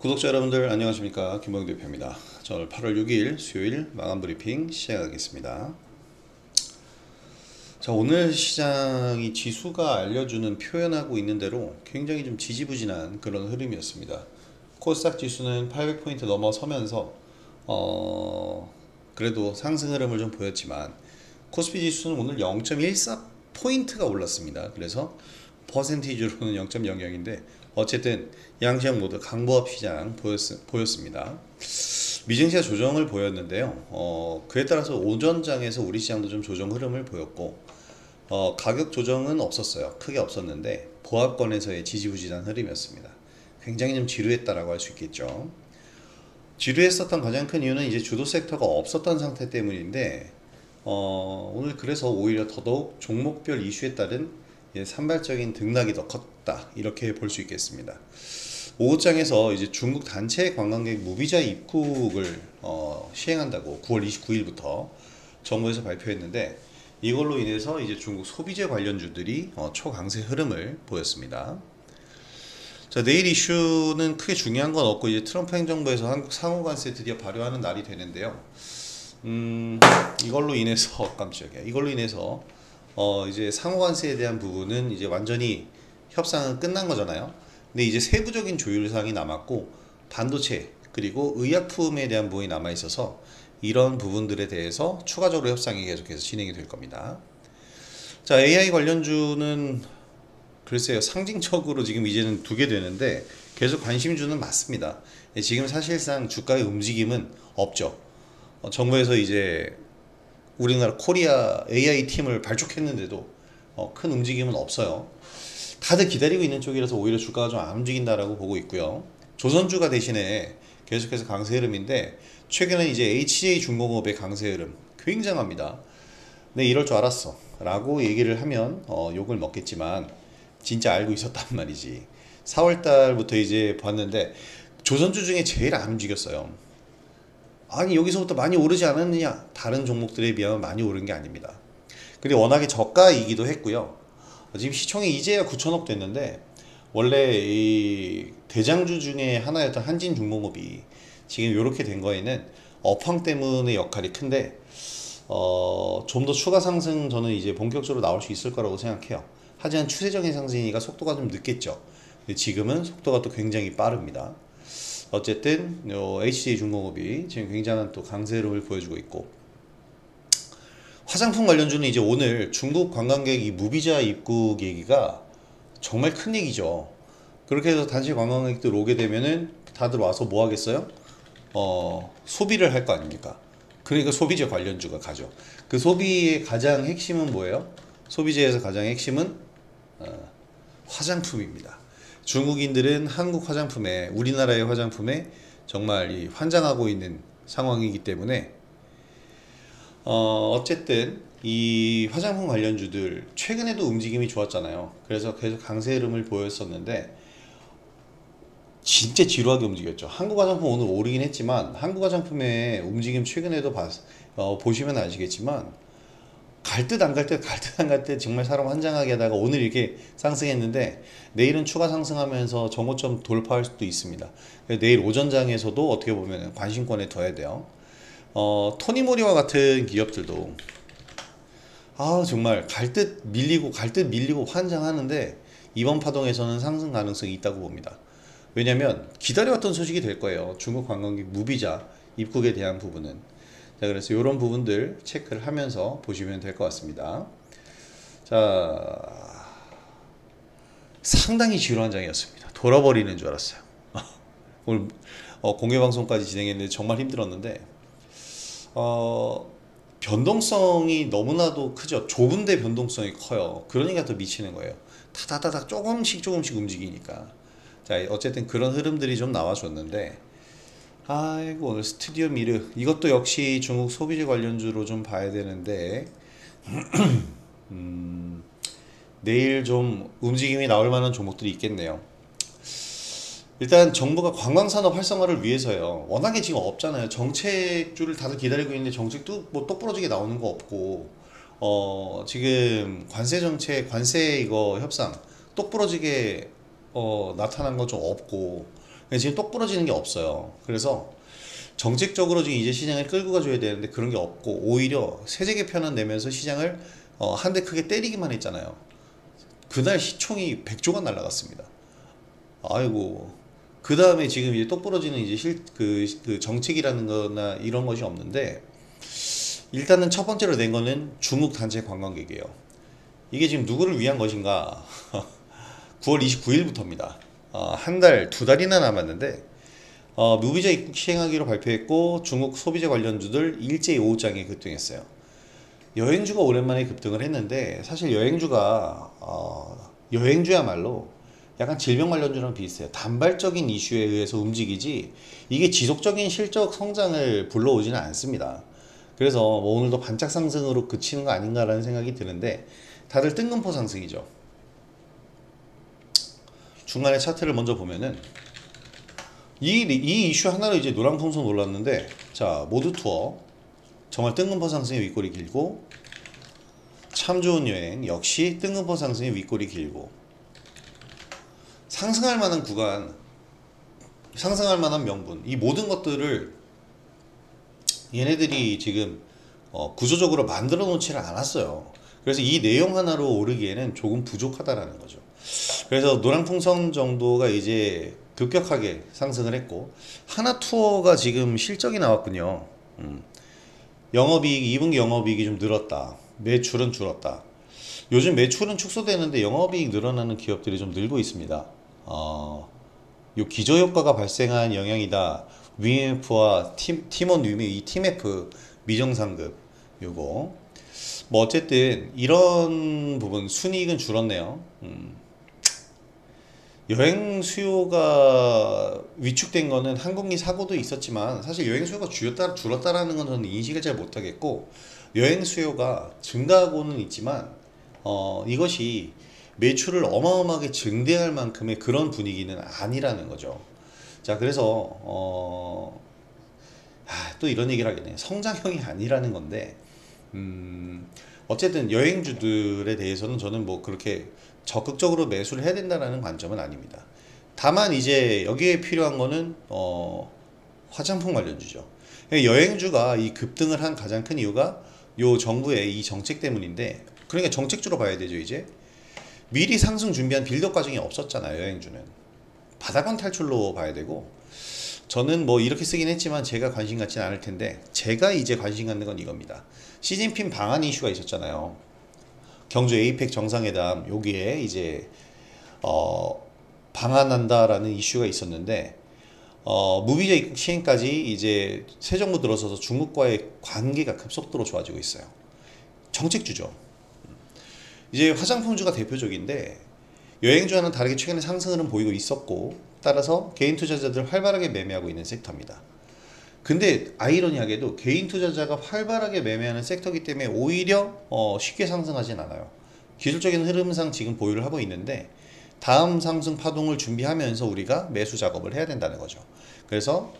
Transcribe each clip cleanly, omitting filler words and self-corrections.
구독자 여러분들 안녕하십니까, 김봉규 대표입니다. 자, 오늘 8월 6일 수요일 마감 브리핑 시작하겠습니다. 자, 오늘 시장이 지수가 알려주는 표현하고 있는 대로 굉장히 좀 지지부진한 그런 흐름이었습니다. 코스닥 지수는 800포인트 넘어서면서 그래도 상승 흐름을 좀 보였지만 코스피 지수는 오늘 0.14포인트가 올랐습니다. 그래서 퍼센티지로는 0.00인데 어쨌든 양시장 모두 강보합 시장 보였습니다. 미증시가 조정을 보였는데요. 그에 따라서 오전장에서 우리 시장도 좀 조정 흐름을 보였고 가격 조정은 없었어요. 크게 없었는데 보합권에서의 지지부진한 흐름이었습니다. 굉장히 좀 지루했다라고 할 수 있겠죠. 지루했었던 가장 큰 이유는 이제 주도 섹터가 없었던 상태 때문인데 오늘 그래서 오히려 더더욱 종목별 이슈에 따른 산발적인 등락이 더 컸다, 이렇게 볼 수 있겠습니다. 오후장에서 이제 중국 단체 관광객 무비자 입국을 시행한다고 9월 29일부터 정부에서 발표했는데 이걸로 인해서 이제 중국 소비재 관련주들이 초강세 흐름을 보였습니다. 자, 내일 이슈는 크게 중요한 건 없고 이제 트럼프 행정부에서 한국 상호관세 드디어 발효하는 날이 되는데요. 이걸로 인해서 깜짝이야. 이걸로 인해서 이제 상호관세에 대한 부분은 이제 완전히 협상은 끝난 거잖아요. 근데 이제 세부적인 조율사항이 남았고 반도체 그리고 의약품에 대한 부분이 남아 있어서 이런 부분들에 대해서 추가적으로 협상이 계속해서 진행이 될 겁니다. 자, AI 관련주는 글쎄요, 상징적으로 지금 이제는 두게 되는데 계속 관심주는 맞습니다. 지금 사실상 주가의 움직임은 없죠. 정부에서 이제 우리나라 코리아 AI 팀을 발족했는데도 큰 움직임은 없어요. 다들 기다리고 있는 쪽이라서 오히려 주가가 좀 안 움직인다라고 보고 있고요. 조선주가 대신에 계속해서 강세 흐름인데 최근에 이제 HJ중공업의 강세 흐름 굉장합니다. 네, 이럴 줄 알았어 라고 얘기를 하면 욕을 먹겠지만 진짜 알고 있었단 말이지. 4월달부터 이제 봤는데 조선주 중에 제일 안 움직였어요. 아니, 여기서부터 많이 오르지 않았느냐? 다른 종목들에 비하면 많이 오른 게 아닙니다. 그리고 워낙에 저가이기도 했고요. 지금 시총이 이제야 9천억 됐는데 원래 이 대장주 중에 하나였던 한진중공업이 지금 이렇게 된 거에는 업황 때문의 역할이 큰데 좀 더 추가 상승 저는 이제 본격적으로 나올 수 있을 거라고 생각해요. 하지만 추세적인 상승이니까 속도가 좀 늦겠죠. 근데 지금은 속도가 또 굉장히 빠릅니다. 어쨌든 HJ중공업이 지금 굉장한 또 강세 흐름을 보여주고 있고, 화장품 관련주는 이제 오늘 중국 관광객 이 무비자 입국 얘기가 정말 큰 얘기죠. 그렇게 해서 단체 관광객들 오게 되면은 다들 와서 뭐 하겠어요? 소비를 할 거 아닙니까? 그러니까 소비재 관련주가 가죠. 그 소비의 가장 핵심은 뭐예요? 소비재에서 가장 핵심은 화장품입니다. 중국인들은 한국 화장품에, 우리나라의 화장품에 정말 환장하고 있는 상황이기 때문에 어쨌든 이 화장품 관련주들 최근에도 움직임이 좋았잖아요. 그래서 계속 강세 흐름을 보였었는데 진짜 지루하게 움직였죠. 한국 화장품 오늘 오르긴 했지만 한국 화장품의 움직임 최근에도 보시면 아시겠지만 갈 듯 안 갈 듯 갈 듯 안 갈 듯 정말 사람 환장하게 하다가 오늘 이렇게 상승했는데 내일은 추가 상승하면서 정고점 돌파할 수도 있습니다. 내일 오전장에서도 어떻게 보면 관심권에 둬야 돼요. 토니모리와 같은 기업들도 정말 갈 듯 밀리고 환장하는데 이번 파동에서는 상승 가능성이 있다고 봅니다. 왜냐면 기다려왔던 소식이 될 거예요. 중국 관광객 무비자 입국에 대한 부분은. 자, 그래서 이런 부분들 체크를 하면서 보시면 될 것 같습니다. 자, 상당히 지루한 장이었습니다. 돌아버리는 줄 알았어요. 오늘 공개방송까지 진행했는데 정말 힘들었는데 변동성이 너무나도 크죠. 좁은데 변동성이 커요. 그러니까 더 미치는 거예요. 타다다닥 조금씩 움직이니까. 자, 어쨌든 그런 흐름들이 좀 나와줬는데 아이고, 오늘 스튜디오 미르 이것도 역시 중국 소비재 관련주로 좀 봐야 되는데 내일 좀 움직임이 나올 만한 종목들이 있겠네요. 일단 정부가 관광산업 활성화를 위해서요. 워낙에 지금 없잖아요. 정책주를 다들 기다리고 있는데 정책도 뭐 똑부러지게 나오는 거 없고 지금 관세 정책, 관세 이거 협상 똑부러지게 나타난 거 좀 없고 지금 똑 부러지는 게 없어요. 그래서 정책적으로 지금 이제 시장을 끌고 가줘야 되는데 그런 게 없고 오히려 세제 개편안 내면서 시장을 한 대 크게 때리기만 했잖아요. 그날 시총이 100조가 날라갔습니다. 아이고. 그 다음에 지금 이제 똑 부러지는 이제 그 정책이라는 거나 이런 것이 없는데, 일단은 첫 번째로 낸 거는 중국 단체 관광객이에요. 이게 지금 누구를 위한 것인가? 9월 29일부터입니다. 한 달, 두 달이나 남았는데, 무비자 입국 시행하기로 발표했고, 중국 소비자 관련주들 일제히 5장에 급등했어요. 여행주가 오랜만에 급등을 했는데, 사실 여행주야말로 약간 질병 관련주랑 비슷해요. 단발적인 이슈에 의해서 움직이지, 이게 지속적인 실적 성장을 불러오지는 않습니다. 그래서 뭐 오늘도 반짝 상승으로 그치는 거 아닌가라는 생각이 드는데, 다들 뜬금포 상승이죠. 중간에 차트를 먼저 보면은 이 이슈 하나로 이제 노랑풍선 올랐는데, 자, 모두 투어 정말 뜬금포 상승의 윗골이 길고, 참 좋은 여행 역시 뜬금포 상승의 윗골이 길고, 상승할 만한 구간, 상승할 만한 명분, 이 모든 것들을 얘네들이 지금 구조적으로 만들어 놓지를 않았어요. 그래서 이 내용 하나로 오르기에는 조금 부족하다라는 거죠. 그래서 노랑풍선 정도가 이제 급격하게 상승을 했고, 하나투어가 지금 실적이 나왔군요. 영업이익, 2분기 영업이익이 좀 늘었다. 매출은 줄었다. 요즘 매출은 축소되는데 영업이익 늘어나는 기업들이 좀 늘고 있습니다. 요 기저효과가 발생한 영향이다. 위메프와 팀원 위메, 이 팀F 미정상급 요거 뭐 어쨌든 이런 부분 순이익은 줄었네요. 여행 수요가 위축된 거는 항공기 사고도 있었지만, 사실 여행 수요가 줄었다라는 건 저는 인식을 잘 못하겠고, 여행 수요가 증가하고는 있지만 이것이 매출을 어마어마하게 증대할 만큼의 그런 분위기는 아니라는 거죠. 자, 그래서 또 이런 얘기를 하겠네. 성장형이 아니라는 건데, 어쨌든 여행주들에 대해서는 저는 뭐 그렇게 적극적으로 매수를 해야 된다는 관점은 아닙니다. 다만 이제 여기에 필요한 거는 화장품 관련주죠. 여행주가 이 급등을 한 가장 큰 이유가 요 정부의 이 정책 때문인데, 그러니까 정책주로 봐야 되죠. 이제 미리 상승 준비한 빌드업 과정이 없었잖아요. 여행주는 바닥권 탈출로 봐야 되고, 저는 뭐 이렇게 쓰긴 했지만 제가 관심 갖지는 않을 텐데, 제가 이제 관심 갖는 건 이겁니다. 시진핑 방한 이슈가 있었잖아요. 경주 에이펙 정상회담, 여기에 이제 방한한다라는 이슈가 있었는데, 무비자 입국 시행까지 이제 새 정부 들어서서 중국과의 관계가 급속도로 좋아지고 있어요. 정책주죠. 이제 화장품주가 대표적인데, 여행주와는 다르게 최근에 상승을 보이고 있었고, 따라서 개인 투자자들 활발하게 매매하고 있는 섹터입니다. 근데 아이러니하게도 개인 투자자가 활발하게 매매하는 섹터이기 때문에 오히려 쉽게 상승하진 않아요. 기술적인 흐름상 지금 보유를 하고 있는데, 다음 상승 파동을 준비하면서 우리가 매수 작업을 해야 된다는 거죠. 그래서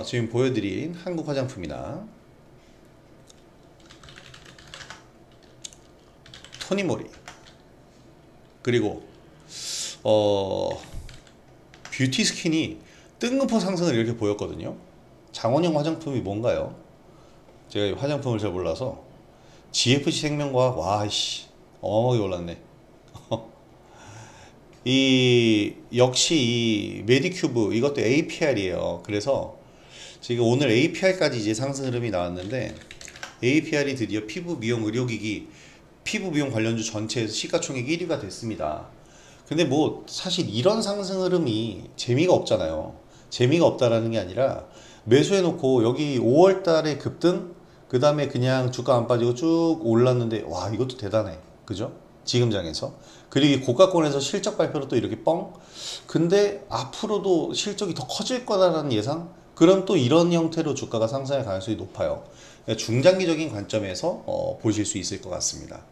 지금 보여드린 한국 화장품이나 토니모리, 그리고 뷰티 스킨이 뜬금포 상승을 이렇게 보였거든요. 장원영 화장품이 뭔가요? 제가 화장품을 잘 몰라서. GFC 생명과학, 와이씨 어마어마하게 올랐네. 역시 이 메디큐브 이것도 APR이에요. 그래서 지금 오늘 APR까지 이제 상승 흐름이 나왔는데, APR이 드디어 피부 미용 의료기기, 피부 미용 관련주 전체에서 시가총액 1위가 됐습니다. 근데 뭐 사실 이런 상승 흐름이 재미가 없잖아요. 재미가 없다라는 게 아니라, 매수해놓고 여기 5월달에 급등, 그 다음에 그냥 주가 안 빠지고 쭉 올랐는데, 와 이것도 대단해. 그죠? 지금 장에서. 그리고 이 고가권에서 실적 발표로 또 이렇게 뻥. 근데 앞으로도 실적이 더 커질 거다라는 예상? 그럼 또 이런 형태로 주가가 상승할 가능성이 높아요. 중장기적인 관점에서 보실 수 있을 것 같습니다.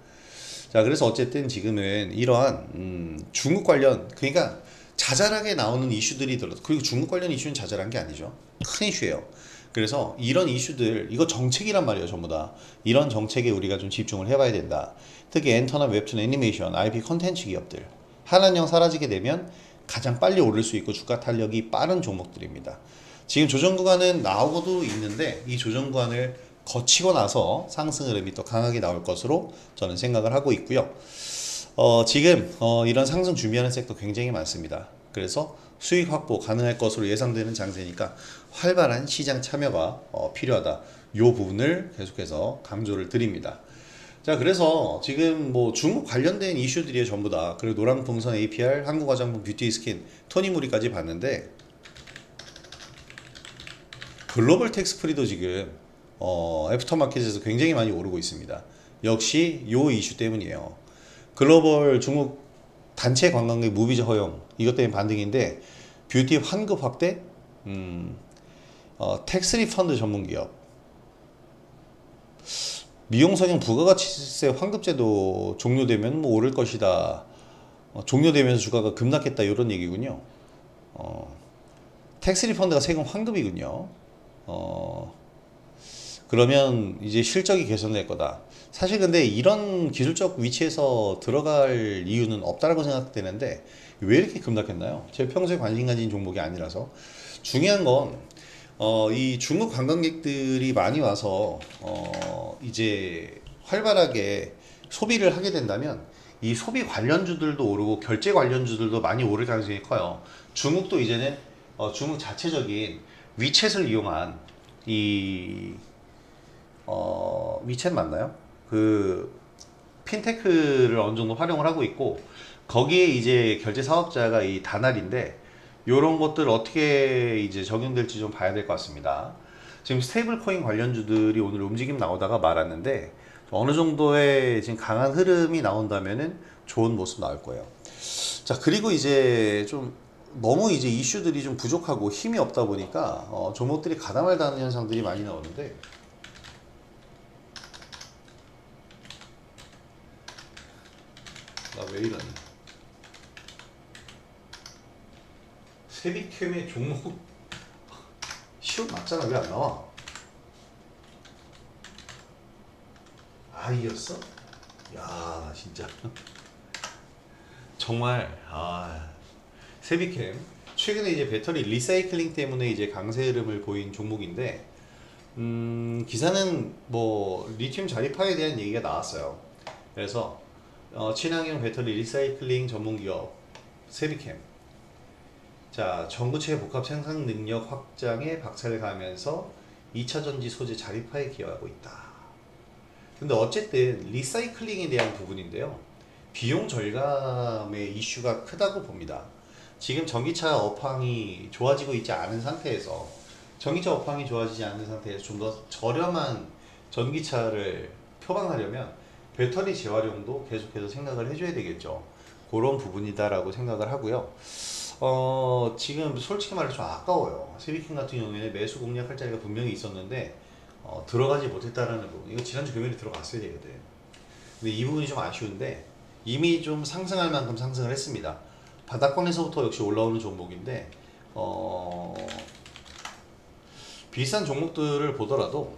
자, 그래서 어쨌든 지금은 이러한 중국 관련, 그러니까 자잘하게 나오는 이슈들이 들어도, 그리고 중국 관련 이슈는 자잘한 게 아니죠. 큰 이슈예요. 그래서 이런 이슈들, 이거 정책이란 말이에요. 전부 다 이런 정책에 우리가 좀 집중을 해봐야 된다. 특히 엔터나 웹툰, 애니메이션, IP 컨텐츠 기업들, 한한령 사라지게 되면 가장 빨리 오를 수 있고 주가 탄력이 빠른 종목들입니다. 지금 조정 구간은 나오고도 있는데 이 조정 구간을 거치고 나서 상승 흐름이 또 강하게 나올 것으로 저는 생각을 하고 있고요. 지금 이런 상승 준비하는 섹터 굉장히 많습니다. 그래서 수익 확보 가능할 것으로 예상되는 장세니까 활발한 시장 참여가 필요하다. 이 부분을 계속해서 강조를 드립니다. 자, 그래서 지금 뭐 중국 관련된 이슈들이 전부 다, 그리고 노랑풍선 APR, 한국화장품, 뷰티스킨, 토니모리까지 봤는데 글로벌 텍스프리도 지금 애프터마켓에서 굉장히 많이 오르고 있습니다. 역시 요 이슈 때문이에요. 글로벌 중국 단체 관광객 무비자 허용, 이것 때문에 반등인데 뷰티 환급 확대, 텍스 리펀드 전문기업, 미용 성형 부가가치세 환급제도 종료되면 뭐 오를 것이다. 종료되면서 주가가 급락했다, 이런 얘기군요. 텍스 리펀드가 세금 환급이군요. 그러면 이제 실적이 개선될 거다. 사실 근데 이런 기술적 위치에서 들어갈 이유는 없다라고 생각되는데 왜 이렇게 급락했나요? 제 평소에 관심 가진 종목이 아니라서. 중요한 건 이 중국 관광객들이 많이 와서 이제 활발하게 소비를 하게 된다면 이 소비 관련주들도 오르고 결제 관련주들도 많이 오를 가능성이 커요. 중국도 이제는 중국 자체적인 위챗을 이용한 이 위챗 맞나요? 그 핀테크를 어느 정도 활용을 하고 있고, 거기에 이제 결제 사업자가 이 다날인데 요런 것들 어떻게 이제 적용될지 좀 봐야 될 것 같습니다. 지금 스테이블 코인 관련주들이 오늘 움직임 나오다가 말았는데 어느 정도의 지금 강한 흐름이 나온다면은 좋은 모습 나올 거예요. 자, 그리고 이제 좀 너무 이제 이슈들이 좀 부족하고 힘이 없다 보니까 종목들이 가다말다하는 현상들이 많이 나오는데, 나 왜 이러니? 세비캠의 종목 시옷 맞잖아. 왜 안 나와? 이었어? 야, 진짜 정말 세비캠 최근에 이제 배터리 리사이클링 때문에 이제 강세 흐름을 보인 종목인데, 기사는 뭐 리튬 자립화에 대한 얘기가 나왔어요. 그래서 친환경 배터리 리사이클링 전문기업 세비캠, 자, 전구체 복합 생산 능력 확장에 박차를 가하면서 2차 전지 소재 자립화에 기여하고 있다. 근데 어쨌든 리사이클링에 대한 부분인데요, 비용 절감의 이슈가 크다고 봅니다. 지금 전기차 업황이 좋아지고 있지 않은 상태에서, 전기차 업황이 좋아지지 않는 상태에서 좀 더 저렴한 전기차를 표방하려면 배터리 재활용도 계속해서 생각을 해줘야 되겠죠. 그런 부분이다라고 생각을 하고요. 지금 솔직히 말해서 좀 아까워요. 세비캠 같은 경우에는 매수 공략할 자리가 분명히 있었는데 들어가지 못했다라는 부분. 이거 지난주 금요일에 들어갔어야 되거든. 근데 이 부분이 좀 아쉬운데 이미 좀 상승할 만큼 상승을 했습니다. 바닥권에서부터 역시 올라오는 종목인데 비싼 종목들을 보더라도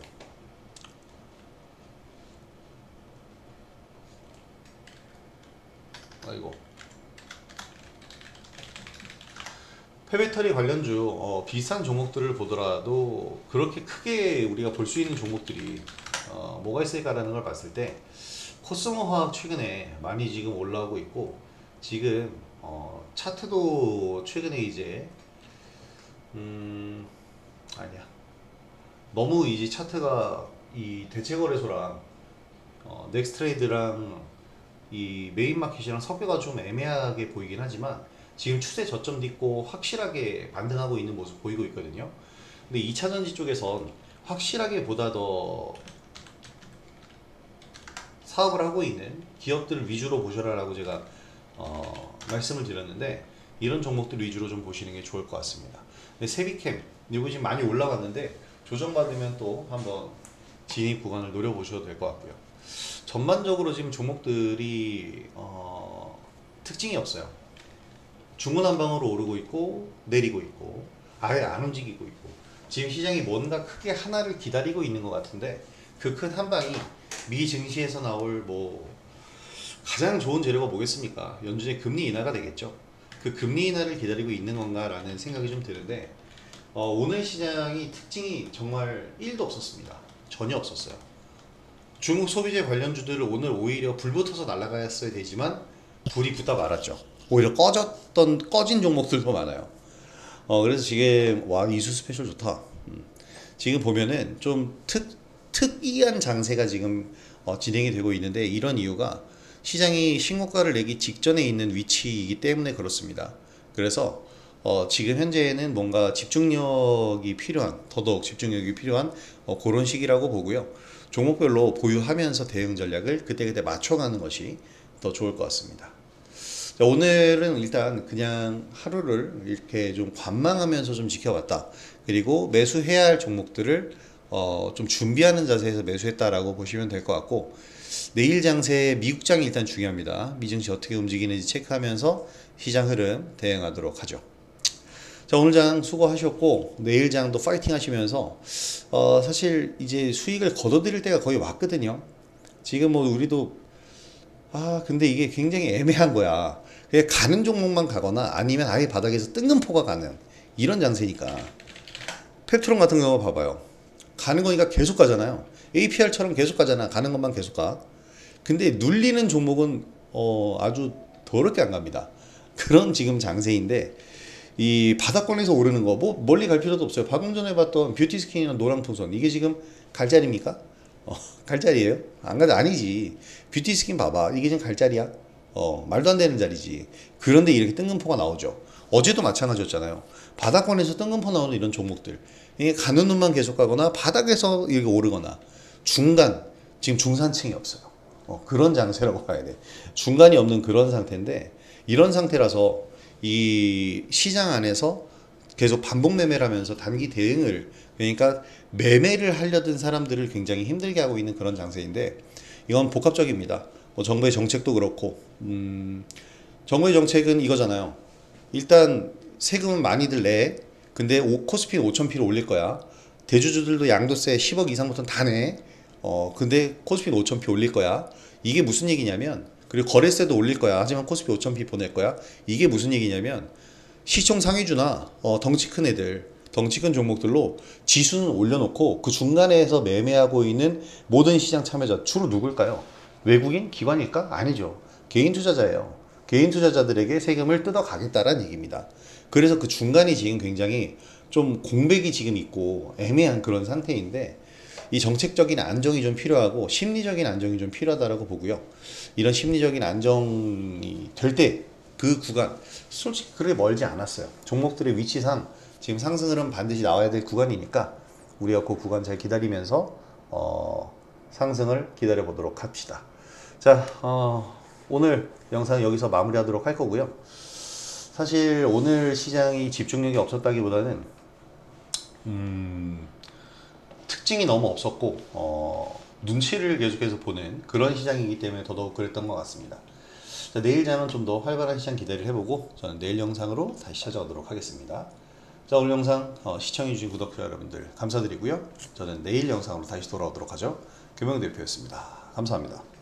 폐배터리 관련주 비싼 종목들을 보더라도 그렇게 크게 우리가 볼 수 있는 종목들이 뭐가 있을까라는 걸 봤을 때 코스모화학 최근에 많이 지금 올라오고 있고, 지금 차트도 최근에 이제 아니야, 너무 이제 차트가 이 대체거래소랑 넥스트레이드랑 이 메인마켓이랑 섞여가 좀 애매하게 보이긴 하지만 지금 추세 저점 딛고 확실하게 반등하고 있는 모습 보이고 있거든요. 근데 2차전지 쪽에선 확실하게 보다 더 사업을 하고 있는 기업들 위주로 보셔라라고 제가 말씀을 드렸는데, 이런 종목들 위주로 좀 보시는 게 좋을 것 같습니다. 근데 세비캠 이거 지금 많이 올라갔는데 조정받으면 또 한번 진입 구간을 노려보셔도 될 것 같고요. 전반적으로 지금 종목들이 특징이 없어요. 중구난방으로 오르고 있고 내리고 있고 아예 안 움직이고 있고, 지금 시장이 뭔가 크게 하나를 기다리고 있는 것 같은데 그 큰 한 방이 미 증시에서 나올 뭐 가장 좋은 재료가 뭐겠습니까? 연준의 금리 인하가 되겠죠. 그 금리 인하를 기다리고 있는 건가라는 생각이 좀 드는데 오늘 시장이 특징이 정말 1도 없었습니다. 전혀 없었어요. 중국 소비재 관련주들을 오늘 오히려 불 붙어서 날아갔어야 되지만 불이 붙다 말았죠. 오히려 꺼진 종목들도 많아요. 그래서 지금 와 이수 스페셜 좋다. 지금 보면은 좀 특이한 장세가 지금 진행이 되고 있는데 이런 이유가 시장이 신고가를 내기 직전에 있는 위치이기 때문에 그렇습니다. 그래서 지금 현재는 뭔가 집중력이 필요한 더더욱 집중력이 필요한 그런 시기라고 보고요. 종목별로 보유하면서 대응 전략을 그때그때 맞춰가는 것이 더 좋을 것 같습니다. 자, 오늘은 일단 그냥 하루를 이렇게 좀 관망하면서 좀 지켜봤다. 그리고 매수해야 할 종목들을 좀 준비하는 자세에서 매수했다라고 보시면 될 것 같고, 내일 장세 미국장이 일단 중요합니다. 미증시 어떻게 움직이는지 체크하면서 시장 흐름 대응하도록 하죠. 자, 오늘 장 수고하셨고 내일 장도 파이팅 하시면서 사실 이제 수익을 거둬들일 때가 거의 왔거든요. 지금 뭐 우리도 근데 이게 굉장히 애매한 거야. 그냥 가는 종목만 가거나 아니면 아예 바닥에서 뜬금포가 가는 이런 장세니까. 펩트론 같은 경우 봐봐요. 가는 거니까 계속 가잖아요. APR처럼 계속 가잖아. 가는 것만 계속 가. 근데 눌리는 종목은 아주 더럽게 안 갑니다. 그런 지금 장세인데 이 바닥권에서 오르는 거 뭐 멀리 갈 필요도 없어요. 방금 전에 봤던 뷰티스킨이나 노랑풍선 이게 지금 갈 자리입니까? 갈 자리예요? 아니지. 뷰티스킨 봐봐. 이게 지금 갈 자리야? 말도 안 되는 자리지. 그런데 이렇게 뜬금포가 나오죠. 어제도 마찬가지였잖아요. 바닥권에서 뜬금포 나오는 이런 종목들. 이게 가는 눈만 계속 가거나 바닥에서 이렇게 오르거나 중간, 지금 중산층이 없어요. 그런 장세라고 봐야 돼. 중간이 없는 그런 상태인데 이런 상태라서 이 시장 안에서 계속 반복 매매를 하면서 단기 대응을, 그러니까 매매를 하려던 사람들을 굉장히 힘들게 하고 있는 그런 장세인데 이건 복합적입니다. 뭐 정부의 정책도 그렇고 정부의 정책은 이거잖아요. 일단 세금은 많이들 내. 근데 코스피는 5,000피를 올릴 거야. 대주주들도 양도세 10억 이상부터는 다 내. 근데 코스피는 5,000피 올릴 거야. 이게 무슨 얘기냐면, 그리고 거래세도 올릴 거야. 하지만 코스피 5,000피 보낼 거야. 이게 무슨 얘기냐면 시총 상위주나 덩치 큰 애들, 덩치 큰 종목들로 지수는 올려놓고 그 중간에서 매매하고 있는 모든 시장 참여자 주로 누굴까요? 외국인? 기관일까? 아니죠. 개인 투자자예요. 개인 투자자들에게 세금을 뜯어가겠다라는 얘기입니다. 그래서 그 중간이 지금 굉장히 좀 공백이 지금 있고 애매한 그런 상태인데 이 정책적인 안정이 좀 필요하고 심리적인 안정이 좀 필요하다라고 보고요. 이런 심리적인 안정이 될 때 그 구간 솔직히 그렇게 멀지 않았어요. 종목들의 위치상 지금 상승 흐름 반드시 나와야 될 구간이니까 우리가 그 구간 잘 기다리면서 상승을 기다려 보도록 합시다. 자, 오늘 영상 여기서 마무리하도록 할 거고요. 사실 오늘 시장이 집중력이 없었다기보다는 특징이 너무 없었고 눈치를 계속해서 보는 그런 시장이기 때문에 더더욱 그랬던 것 같습니다. 자, 내일 장은 좀 더 활발한 시장 기대를 해보고 저는 내일 영상으로 다시 찾아오도록 하겠습니다. 자, 오늘 영상 시청해주신 구독자 여러분들 감사드리고요. 저는 내일 영상으로 다시 돌아오도록 하죠. 금영대표였습니다. 감사합니다.